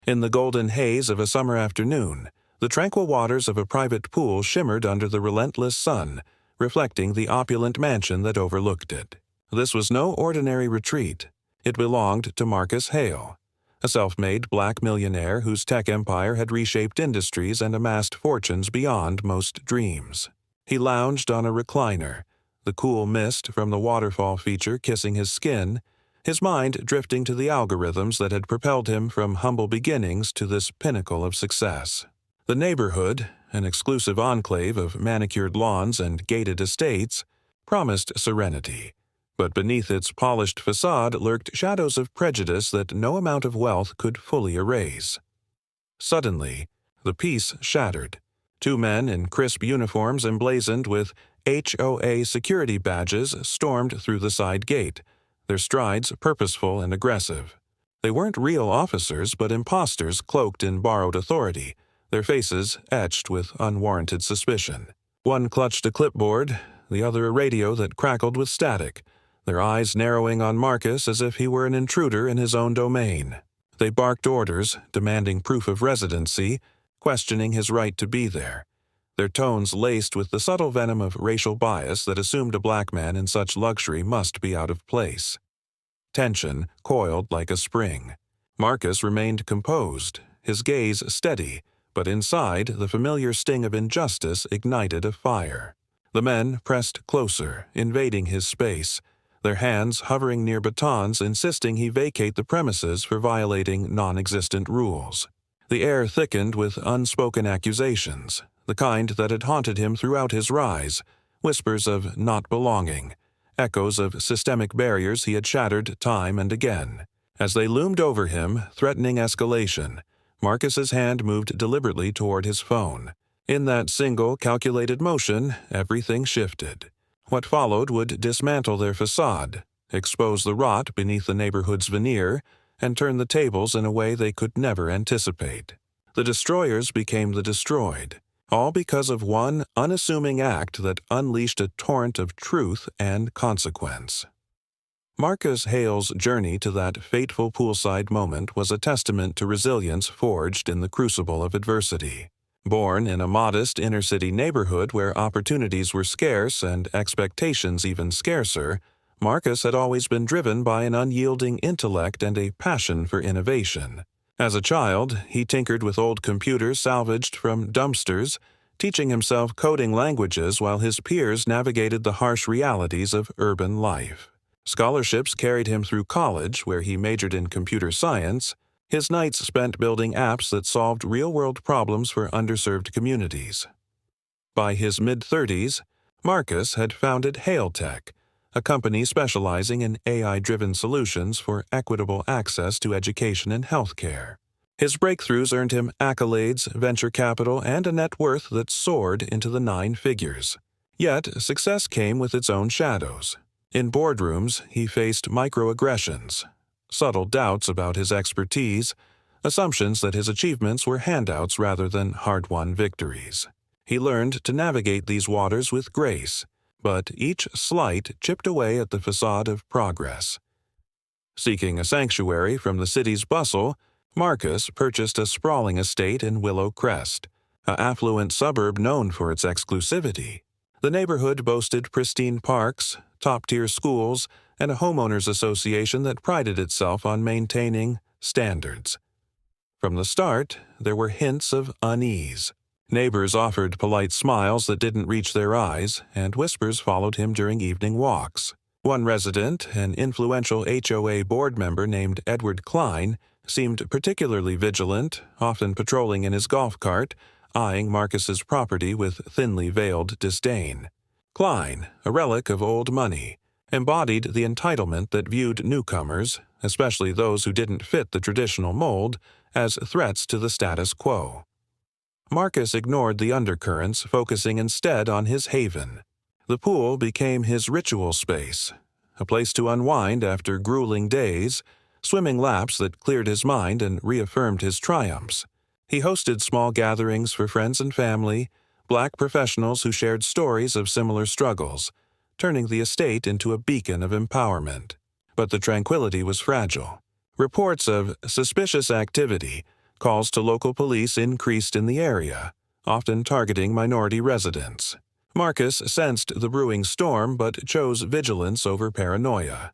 In the golden haze of a summer afternoon, the tranquil waters of a private pool shimmered under the relentless sun, reflecting the opulent mansion that overlooked it. This was no ordinary retreat. It belonged to Marcus Hale, a self-made black millionaire whose tech empire had reshaped industries and amassed fortunes beyond most dreams. He lounged on a recliner, the cool mist from the waterfall feature kissing his skin, his mind drifting to the algorithms that had propelled him from humble beginnings to this pinnacle of success. The neighborhood, an exclusive enclave of manicured lawns and gated estates, promised serenity, but beneath its polished facade lurked shadows of prejudice that no amount of wealth could fully erase. Suddenly, the peace shattered. Two men in crisp uniforms emblazoned with HOA security badges stormed through the side gate, their strides purposeful and aggressive. They weren't real officers, but imposters cloaked in borrowed authority, their faces etched with unwarranted suspicion. One clutched a clipboard, the other a radio that crackled with static, their eyes narrowing on Marcus as if he were an intruder in his own domain. They barked orders, demanding proof of residency, questioning his right to be there, their tones laced with the subtle venom of racial bias that assumed a black man in such luxury must be out of place. Tension coiled like a spring. Marcus remained composed, his gaze steady, but inside the familiar sting of injustice ignited a fire. The men pressed closer, invading his space, their hands hovering near batons insisting he vacate the premises for violating non-existent rules. The air thickened with unspoken accusations, the kind that had haunted him throughout his rise, whispers of not belonging, echoes of systemic barriers he had shattered time and again. As they loomed over him, threatening escalation, Marcus's hand moved deliberately toward his phone. In that single, calculated motion, everything shifted. What followed would dismantle their facade, expose the rot beneath the neighborhood's veneer, and turn the tables in a way they could never anticipate. The destroyers became the destroyed, all because of one unassuming act that unleashed a torrent of truth and consequence. Marcus Hale's journey to that fateful poolside moment was a testament to resilience forged in the crucible of adversity. Born in a modest inner-city neighborhood where opportunities were scarce and expectations even scarcer, Marcus had always been driven by an unyielding intellect and a passion for innovation. As a child, he tinkered with old computers salvaged from dumpsters, teaching himself coding languages while his peers navigated the harsh realities of urban life. Scholarships carried him through college, where he majored in computer science, his nights spent building apps that solved real-world problems for underserved communities. By his mid-30s, Marcus had founded Hale Tech, a company specializing in AI-driven solutions for equitable access to education and healthcare. His breakthroughs earned him accolades, venture capital, and a net worth that soared into the 9 figures. Yet, success came with its own shadows. In boardrooms, he faced microaggressions, subtle doubts about his expertise, assumptions that his achievements were handouts rather than hard-won victories. He learned to navigate these waters with grace, but each slight chipped away at the facade of progress. Seeking a sanctuary from the city's bustle, Marcus purchased a sprawling estate in Willow Crest, an affluent suburb known for its exclusivity. The neighborhood boasted pristine parks, top-tier schools, and a homeowners association that prided itself on maintaining standards. From the start, there were hints of unease. Neighbors offered polite smiles that didn't reach their eyes, and whispers followed him during evening walks. One resident, an influential HOA board member named Edward Klein, seemed particularly vigilant, often patrolling in his golf cart, eyeing Marcus's property with thinly veiled disdain. Klein, a relic of old money, embodied the entitlement that viewed newcomers, especially those who didn't fit the traditional mold, as threats to the status quo. Marcus ignored the undercurrents, focusing instead on his haven. The pool became his ritual space, a place to unwind after grueling days, swimming laps that cleared his mind and reaffirmed his triumphs. He hosted small gatherings for friends and family, black professionals who shared stories of similar struggles, turning the estate into a beacon of empowerment. But the tranquility was fragile. Reports of suspicious activity, calls to local police increased in the area, often targeting minority residents. Marcus sensed the brewing storm but chose vigilance over paranoia.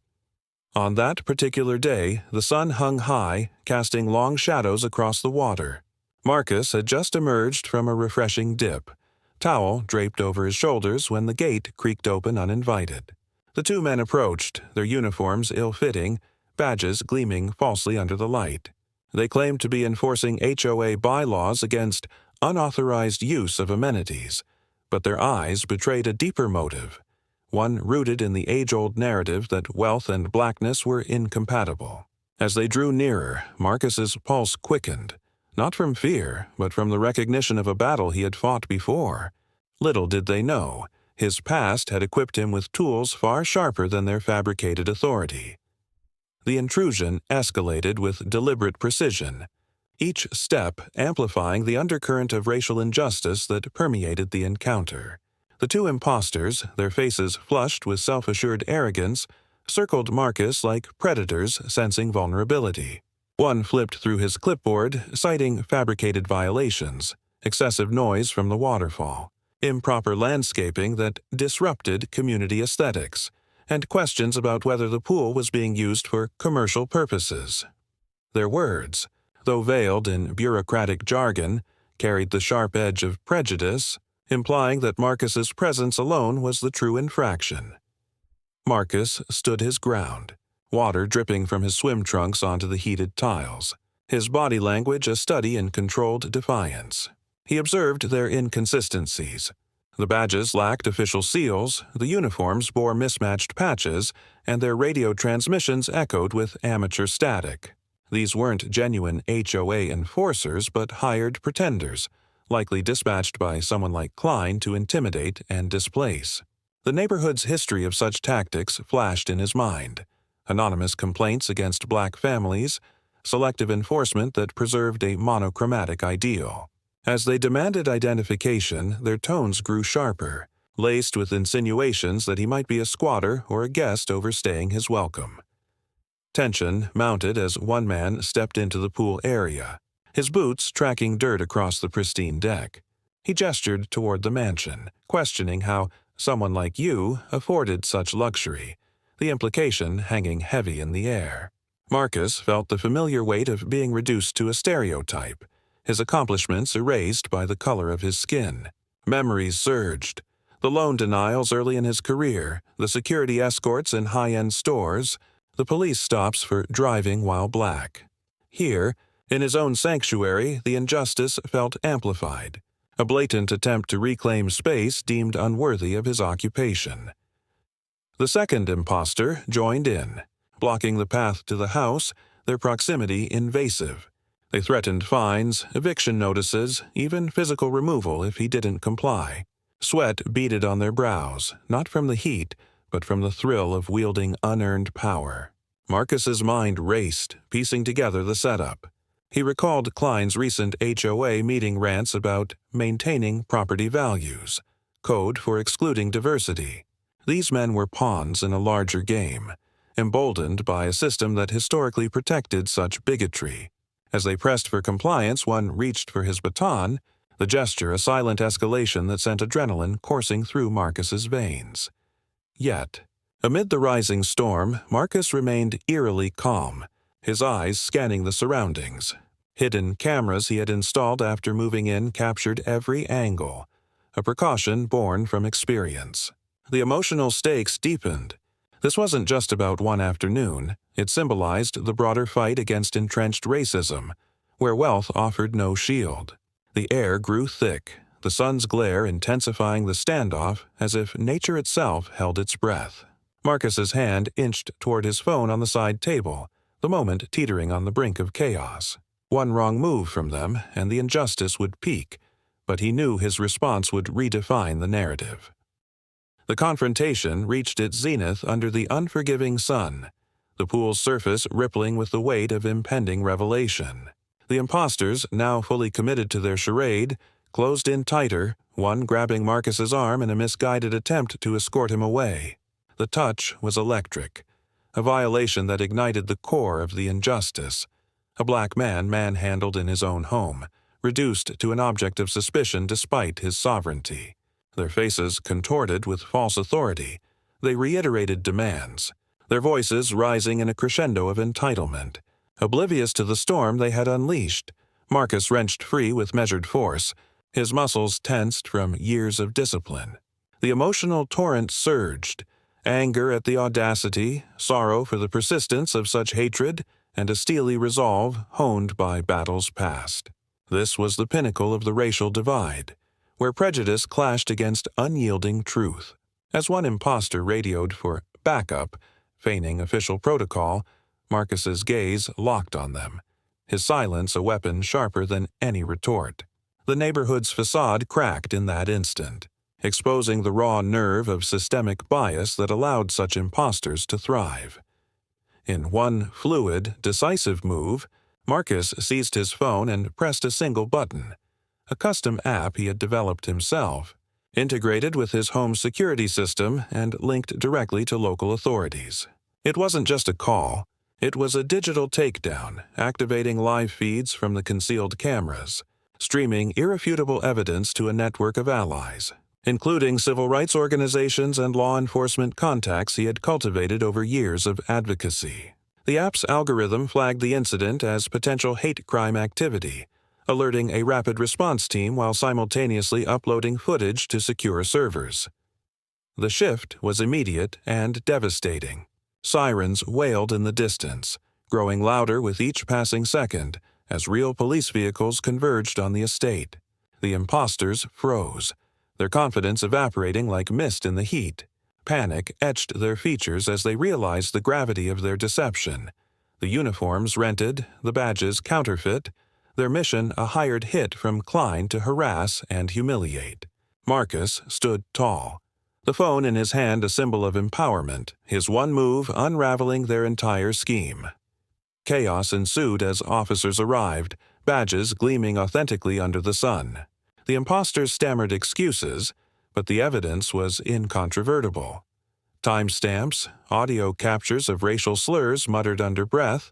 On that particular day, the sun hung high, casting long shadows across the water. Marcus had just emerged from a refreshing dip, towel draped over his shoulders when the gate creaked open uninvited. The two men approached, their uniforms ill-fitting, badges gleaming falsely under the light. They claimed to be enforcing HOA bylaws against unauthorized use of amenities, but their eyes betrayed a deeper motive, one rooted in the age-old narrative that wealth and blackness were incompatible. As they drew nearer, Marcus's pulse quickened, not from fear, but from the recognition of a battle he had fought before. Little did they know, his past had equipped him with tools far sharper than their fabricated authority. The intrusion escalated with deliberate precision, each step amplifying the undercurrent of racial injustice that permeated the encounter. The two imposters, their faces flushed with self-assured arrogance, circled Marcus like predators sensing vulnerability. One flipped through his clipboard, citing fabricated violations, excessive noise from the waterfall, improper landscaping that disrupted community aesthetics, and questions about whether the pool was being used for commercial purposes. Their words, though veiled in bureaucratic jargon, carried the sharp edge of prejudice, implying that Marcus's presence alone was the true infraction. Marcus stood his ground, water dripping from his swim trunks onto the heated tiles, his body language a study in controlled defiance. He observed their inconsistencies. The badges lacked official seals, the uniforms bore mismatched patches, and their radio transmissions echoed with amateur static. These weren't genuine HOA enforcers but hired pretenders, likely dispatched by someone like Klein to intimidate and displace. The neighborhood's history of such tactics flashed in his mind. Anonymous complaints against black families, selective enforcement that preserved a monochromatic ideal. As they demanded identification, their tones grew sharper, laced with insinuations that he might be a squatter or a guest overstaying his welcome. Tension mounted as one man stepped into the pool area, his boots tracking dirt across the pristine deck. He gestured toward the mansion, questioning how someone like you afforded such luxury, the implication hanging heavy in the air. Marcus felt the familiar weight of being reduced to a stereotype, his accomplishments erased by the color of his skin. Memories surged. The loan denials early in his career, the security escorts in high-end stores, the police stops for driving while black. Here, in his own sanctuary, the injustice felt amplified, a blatant attempt to reclaim space deemed unworthy of his occupation. The second imposter joined in, blocking the path to the house, their proximity invasive. They threatened fines, eviction notices, even physical removal if he didn't comply. Sweat beaded on their brows, not from the heat, but from the thrill of wielding unearned power. Marcus's mind raced, piecing together the setup. He recalled Klein's recent HOA meeting rants about maintaining property values, code for excluding diversity. These men were pawns in a larger game, emboldened by a system that historically protected such bigotry. As they pressed for compliance, one reached for his baton, the gesture a silent escalation that sent adrenaline coursing through Marcus's veins. Yet, amid the rising storm, Marcus remained eerily calm, his eyes scanning the surroundings. Hidden cameras he had installed after moving in captured every angle, a precaution born from experience. The emotional stakes deepened. This wasn't just about one afternoon. It symbolized the broader fight against entrenched racism, where wealth offered no shield. The air grew thick, the sun's glare intensifying the standoff as if nature itself held its breath. Marcus's hand inched toward his phone on the side table, the moment teetering on the brink of chaos. One wrong move from them, and the injustice would peak, but he knew his response would redefine the narrative. The confrontation reached its zenith under the unforgiving sun, the pool's surface rippling with the weight of impending revelation. The imposters, now fully committed to their charade, closed in tighter, one grabbing Marcus's arm in a misguided attempt to escort him away. The touch was electric, a violation that ignited the core of the injustice, a black man manhandled in his own home, reduced to an object of suspicion despite his sovereignty. Their faces contorted with false authority, they reiterated demands, their voices rising in a crescendo of entitlement. Oblivious to the storm they had unleashed, Marcus wrenched free with measured force, his muscles tensed from years of discipline. The emotional torrent surged, anger at the audacity, sorrow for the persistence of such hatred, and a steely resolve honed by battles past. This was the pinnacle of the racial divide, where prejudice clashed against unyielding truth. As one imposter radioed for backup, feigning official protocol, Marcus's gaze locked on them, his silence a weapon sharper than any retort. The neighborhood's facade cracked in that instant, exposing the raw nerve of systemic bias that allowed such imposters to thrive. In one fluid, decisive move, Marcus seized his phone and pressed a single button, a custom app he had developed himself, integrated with his home security system and linked directly to local authorities. It wasn't just a call, it was a digital takedown, activating live feeds from the concealed cameras, streaming irrefutable evidence to a network of allies, including civil rights organizations and law enforcement contacts he had cultivated over years of advocacy. The app's algorithm flagged the incident as potential hate crime activity, alerting a rapid response team while simultaneously uploading footage to secure servers. The shift was immediate and devastating. Sirens wailed in the distance, growing louder with each passing second as real police vehicles converged on the estate. The imposters froze, their confidence evaporating like mist in the heat. Panic etched their features as they realized the gravity of their deception. The uniforms rented, the badges counterfeit, their mission a hired hit from Klein to harass and humiliate. Marcus stood tall, the phone in his hand a symbol of empowerment, his one move unraveling their entire scheme. Chaos ensued as officers arrived, badges gleaming authentically under the sun. The imposters stammered excuses, but the evidence was incontrovertible. Timestamps, audio captures of racial slurs muttered under breath,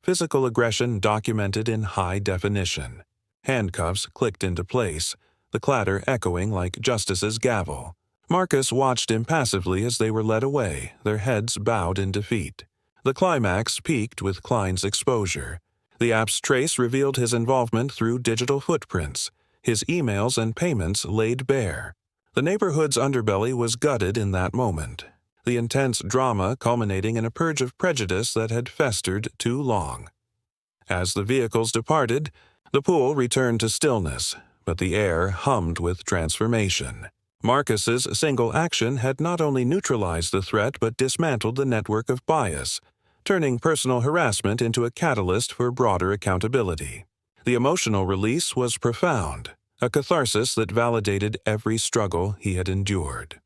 physical aggression documented in high definition. Handcuffs clicked into place, the clatter echoing like justice's gavel. Marcus watched impassively as they were led away, their heads bowed in defeat. The climax peaked with Klein's exposure. The app's trace revealed his involvement through digital footprints, his emails and payments laid bare. The neighborhood's underbelly was gutted in that moment, the intense drama culminating in a purge of prejudice that had festered too long. As the vehicles departed, the pool returned to stillness, but the air hummed with transformation. Marcus's single action had not only neutralized the threat but dismantled the network of bias, turning personal harassment into a catalyst for broader accountability. The emotional release was profound, a catharsis that validated every struggle he had endured.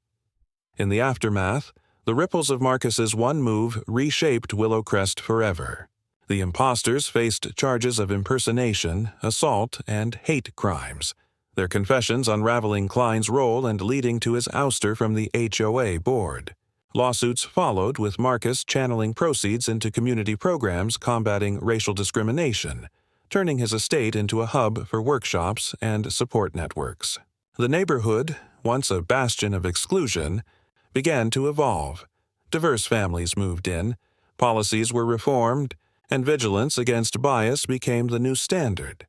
In the aftermath, the ripples of Marcus's one move reshaped Willowcrest forever. The imposters faced charges of impersonation, assault, and hate crimes, their confessions unraveling Klein's role and leading to his ouster from the HOA board. Lawsuits followed, with Marcus channeling proceeds into community programs combating racial discrimination, turning his estate into a hub for workshops and support networks. The neighborhood, once a bastion of exclusion, began to evolve. Diverse families moved in, policies were reformed, and vigilance against bias became the new standard.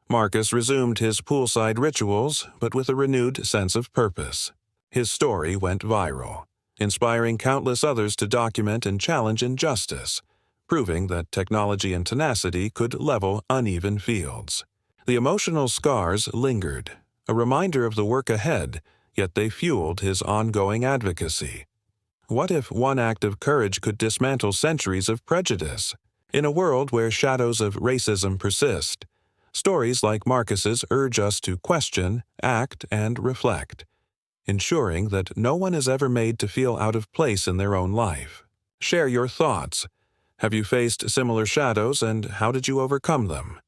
Marcus resumed his poolside rituals, but with a renewed sense of purpose. His story went viral, inspiring countless others to document and challenge injustice, proving that technology and tenacity could level uneven fields. The emotional scars lingered, a reminder of the work ahead, yet they fueled his ongoing advocacy. What if one act of courage could dismantle centuries of prejudice? In a world where shadows of racism persist, stories like Marcus's urge us to question, act, and reflect, ensuring that no one is ever made to feel out of place in their own life. Share your thoughts. Have you faced similar shadows, and how did you overcome them?